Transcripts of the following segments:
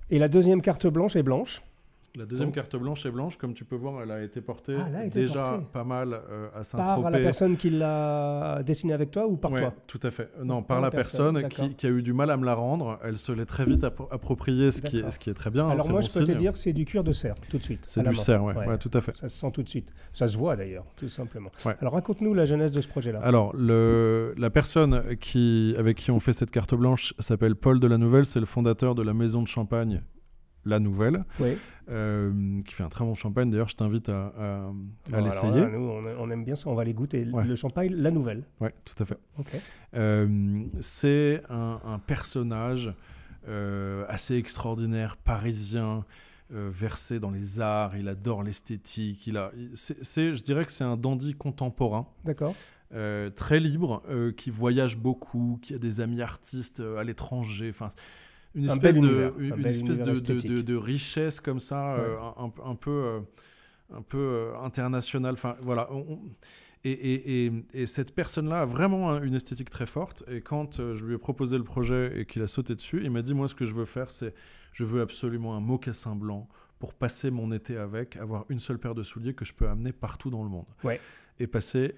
Et la deuxième carte blanche est blanche. La deuxième carte blanche est blanche, comme tu peux voir, elle a été portée déjà pas mal à Saint-Tropez. Par la personne qui l'a dessinée avec toi ou par toi? Tout à fait. Non, par la personne qui a eu du mal à me la rendre. Elle se l'est très vite appropriée, ce qui est très bien. Alors moi, je peux te dire que c'est du cuir de cerf, tout de suite. C'est du cerf, ouais, tout à fait. Ça se sent tout de suite. Ça se voit d'ailleurs, tout simplement. Ouais. Alors raconte-nous la genèse de ce projet-là. Alors, la personne avec qui on fait cette carte blanche s'appelle Paul de la Nouvelle. C'est le fondateur de la maison de champagne La Nouvelle, qui fait un très bon champagne. D'ailleurs, je t'invite à l'essayer. Nous, on aime bien ça, on va les goûter. Le champagne La Nouvelle. Oui, tout à fait. Okay. C'est un personnage assez extraordinaire, parisien, versé dans les arts. Il adore l'esthétique. Je dirais que c'est un dandy contemporain. D'accord. Très libre, qui voyage beaucoup, qui a des amis artistes à l'étranger. Enfin, une espèce de richesse comme ça, un peu internationale. Enfin, voilà. Et cette personne-là a vraiment une esthétique très forte. Et quand je lui ai proposé le projet et qu'il a sauté dessus, il m'a dit, moi, ce que je veux faire, je veux absolument un mocassin blanc pour passer mon été avec, avoir une seule paire de souliers que je peux amener partout dans le monde. Ouais. Et passer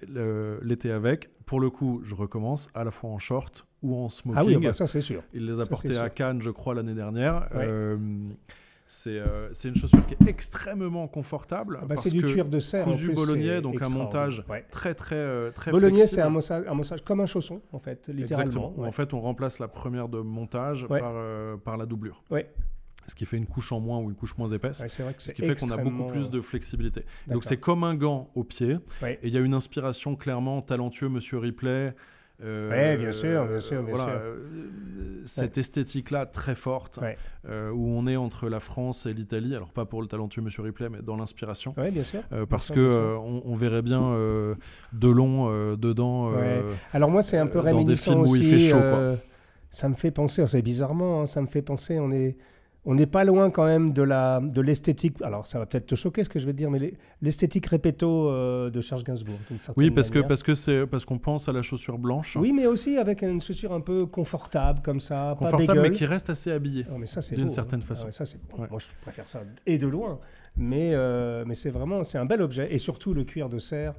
l'été avec. Pour le coup, je recommence à la fois en short ou en smoking. Ah oui, bah ça c'est sûr. Il les a portés à Cannes, je crois, l'année dernière. Ouais. C'est une chaussure qui est extrêmement confortable. C'est du cuir de cerf. Cousu bolognais, donc un montage très bolognais, c'est un montage comme un chausson, en fait, littéralement. Exactement. Ouais. En fait, on remplace la première de montage par la doublure. Ouais. Ce qui fait une couche en moins ou une couche moins épaisse. Ouais, c'est vrai que ce qui fait qu'on a beaucoup plus de flexibilité. Donc c'est comme un gant au pied. Et il y a une inspiration clairement talentueux, Monsieur Ripley. Oui, bien sûr. Cette esthétique-là très forte, où on est entre la France et l'Italie. Alors pas pour le talentueux Monsieur Ripley, mais dans l'inspiration. Oui, bien sûr. Parce qu'on verrait bien Delon dedans. Alors moi, c'est un peu réminiscent aussi. Où il fait chaud, quoi. Ça me fait penser, c'est bizarrement, ça me fait penser, on n'est pas loin quand même de l'esthétique. Alors, ça va peut-être te choquer ce que je vais te dire, mais l'esthétique répéto de Serge Gainsbourg. Oui, parce qu'on pense à la chaussure blanche. Oui, mais aussi avec une chaussure un peu confortable, comme ça. Confortable, pas mais qui reste assez habillée. D'une certaine façon. Ça, moi, je préfère ça, et de loin. Mais c'est un bel objet. Et surtout, le cuir de cerf.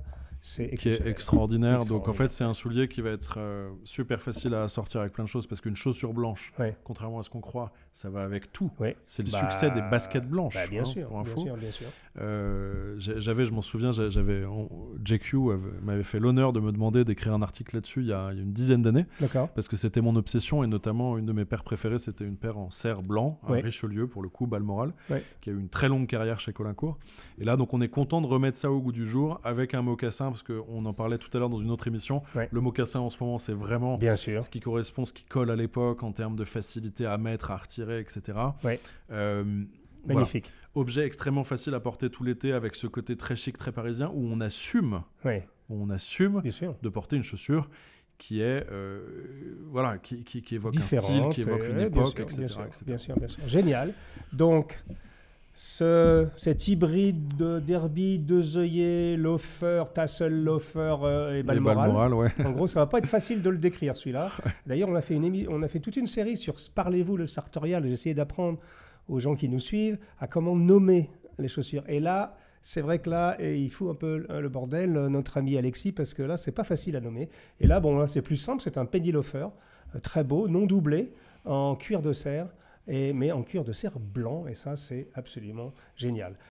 Qui est extraordinaire. Donc en fait, c'est un soulier qui va être super facile à assortir avec plein de choses, parce qu'une chaussure blanche, contrairement à ce qu'on croit, ça va avec tout. C'est le succès des baskets blanches. Bien sûr. Je m'en souviens, JQ m'avait fait l'honneur de me demander d'écrire un article là-dessus il y a une dizaine d'années, parce que c'était mon obsession, et notamment une de mes paires préférées, c'était une paire en cerf blanc, un Richelieu pour le coup, Balmoral, qui a eu une très longue carrière chez Colincourt. Et là, donc on est content de remettre ça au goût du jour avec un mocassin, parce qu'on en parlait tout à l'heure dans une autre émission. Le mocassin en ce moment, c'est vraiment ce qui correspond, ce qui colle à l'époque en termes de facilité à mettre, à retirer, etc. Magnifique. Voilà. Objet extrêmement facile à porter tout l'été, avec ce côté très chic, très parisien, où on assume de porter une chaussure qui est qui évoque différente, un style, qui évoque une époque, etc. Bien sûr. Génial. Donc cet hybride de derby, deux œillets, loafer, tassel loafer et Balmoral. En gros, ça va pas être facile de le décrire, celui-là. D'ailleurs, on a fait toute une série sur Parlez-vous le sartorial. J'ai essayé d'apprendre aux gens qui nous suivent à comment nommer les chaussures. Et là, c'est vrai que là, il faut un peu le bordel, notre ami Alexis, parce que là, c'est pas facile à nommer. Et là, c'est plus simple, c'est un penny loafer, très beau, non doublé, en cuir de cerf, mais en cuir de cerf blanc, et ça, c'est absolument génial.